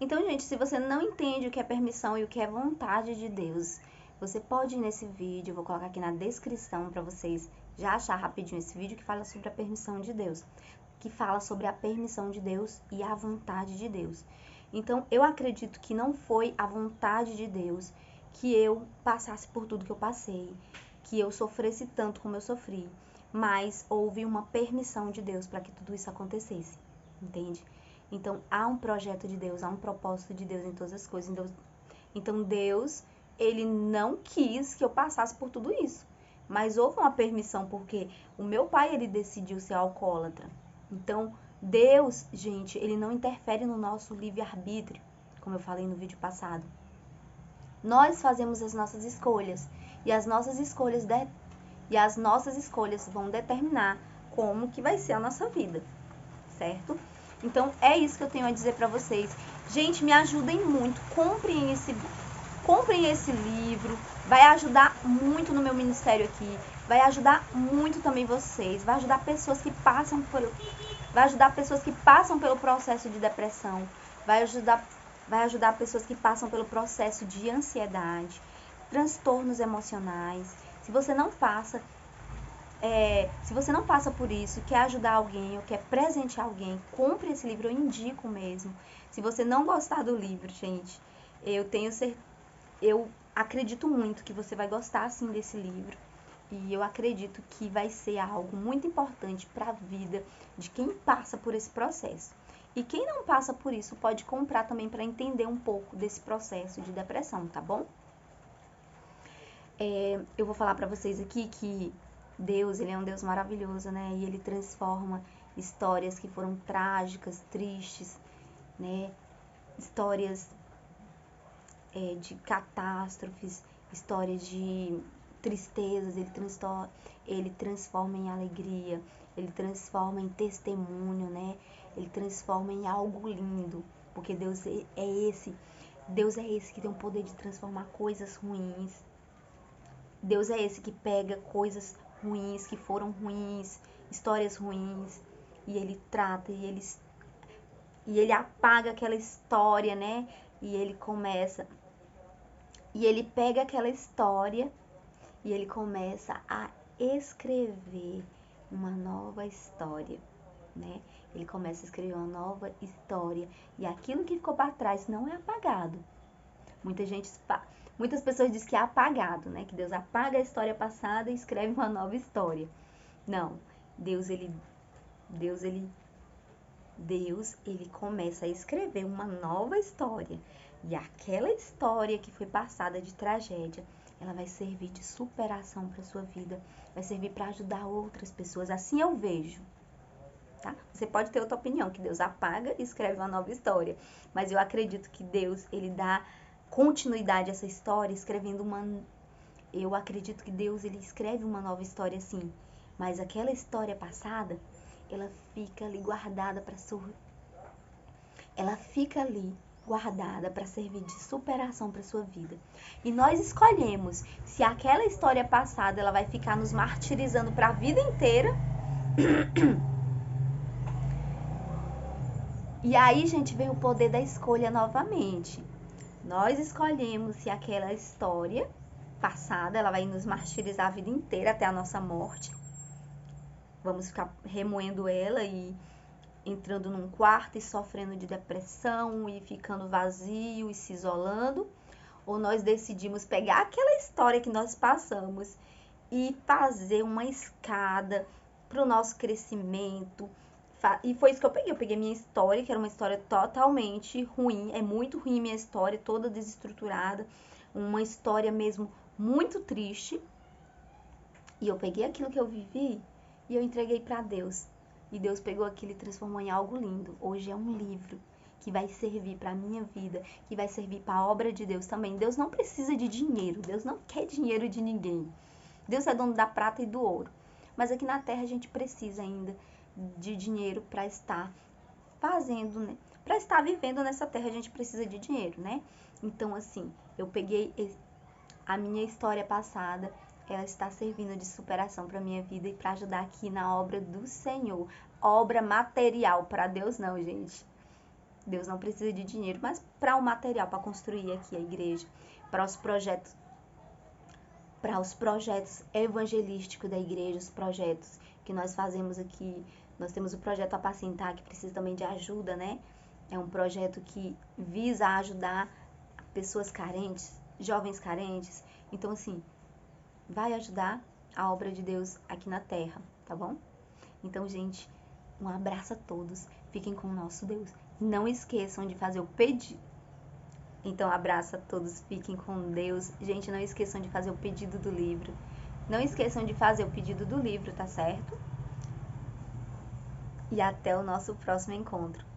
Então, gente, se você não entende o que é permissão e o que é vontade de Deus, você pode ir nesse vídeo, eu vou colocar aqui na descrição para vocês já achar rapidinho esse vídeo que fala sobre a permissão de Deus, que fala sobre a permissão de Deus e a vontade de Deus. Então, eu acredito que não foi a vontade de Deus que eu passasse por tudo que eu passei, que eu sofresse tanto como eu sofri, mas houve uma permissão de Deus para que tudo isso acontecesse, entende? Então, há um projeto de Deus, há um propósito de Deus em todas as coisas. Então Deus, ele não quis que eu passasse por tudo isso. Mas houve uma permissão, porque o meu pai, ele decidiu ser alcoólatra. Então, Deus, gente, ele não interfere no nosso livre-arbítrio, como eu falei no vídeo passado. Nós fazemos as nossas escolhas, e as nossas escolhas vão determinar como que vai ser a nossa vida, certo? Então, é isso que eu tenho a dizer pra vocês. Gente, me ajudem muito, comprem esse livro, vai ajudar muito no meu ministério aqui, vai ajudar muito também vocês, vai ajudar pessoas que passam pelo processo de depressão, vai ajudar pessoas que passam pelo processo de ansiedade, transtornos emocionais. Se você não passa por isso, quer ajudar alguém ou quer presentear alguém, compre esse livro, eu indico mesmo. Se você não gostar do livro, gente, eu acredito muito que você vai gostar sim desse livro. E eu acredito que vai ser algo muito importante para a vida de quem passa por esse processo. E quem não passa por isso pode comprar também para entender um pouco desse processo de depressão, tá bom? Eu vou falar para vocês aqui que Deus, ele é um Deus maravilhoso, né? E ele transforma histórias que foram trágicas, tristes, né? Histórias de catástrofes, histórias de tristezas, ele transforma em alegria, ele transforma em testemunho, né? Ele transforma em algo lindo, porque Deus é esse que tem o poder de transformar coisas ruins. Deus é esse que pega coisas ruins, que foram ruins, histórias ruins, e ele trata, e ele apaga aquela história, né? E ele pega aquela história e ele começa a escrever uma nova história, né? Ele começa a escrever uma nova história e aquilo que ficou para trás não é apagado. Muitas pessoas dizem que é apagado, né? Que Deus apaga a história passada e escreve uma nova história. Não, Deus ele começa a escrever uma nova história. E aquela história que foi passada de tragédia, ela vai servir de superação para sua vida, vai servir para ajudar outras pessoas. Assim eu vejo, tá? Você pode ter outra opinião, que Deus apaga e escreve uma nova história, mas eu acredito que Deus, ele dá continuidade a essa história, eu acredito que Deus, ele escreve uma nova história assim, mas aquela história passada, ela fica ali guardada para servir de superação para sua vida. E nós escolhemos se aquela história passada ela vai ficar nos martirizando para a vida inteira. E aí, gente, vem o poder da escolha novamente. Nós escolhemos se aquela história passada ela vai nos martirizar a vida inteira até a nossa morte. Vamos ficar remoendo ela e entrando num quarto e sofrendo de depressão e ficando vazio e se isolando, ou nós decidimos pegar aquela história que nós passamos e fazer uma escada para o nosso crescimento. E foi isso que eu peguei minha história, que era uma história totalmente ruim, é muito ruim minha história, toda desestruturada, uma história mesmo muito triste, e eu peguei aquilo que eu vivi e eu entreguei para Deus. E Deus pegou aquilo e transformou em algo lindo. Hoje é um livro que vai servir para a minha vida, que vai servir para a obra de Deus também. Deus não precisa de dinheiro, Deus não quer dinheiro de ninguém. Deus é dono da prata e do ouro. Mas aqui na terra a gente precisa ainda de dinheiro para estar fazendo, né? Para estar vivendo nessa terra a gente precisa de dinheiro, né? Então, assim, eu peguei a minha história passada, ela está servindo de superação para minha vida e para ajudar aqui na obra do Senhor. Obra material, para Deus não, gente. Deus não precisa de dinheiro, mas para o material, para construir aqui a igreja, para os projetos evangelísticos da igreja, os projetos que nós fazemos aqui. Nós temos o projeto Apacentar, que precisa também de ajuda, né? É um projeto que visa ajudar pessoas carentes, jovens carentes. Então, assim, vai ajudar a obra de Deus aqui na terra, tá bom? Então, gente, um abraço a todos. Fiquem com o nosso Deus. Não esqueçam de fazer o pedido. Então, abraço a todos. Fiquem com Deus. Gente, não esqueçam de fazer o pedido do livro. Não esqueçam de fazer o pedido do livro, tá certo? E até o nosso próximo encontro.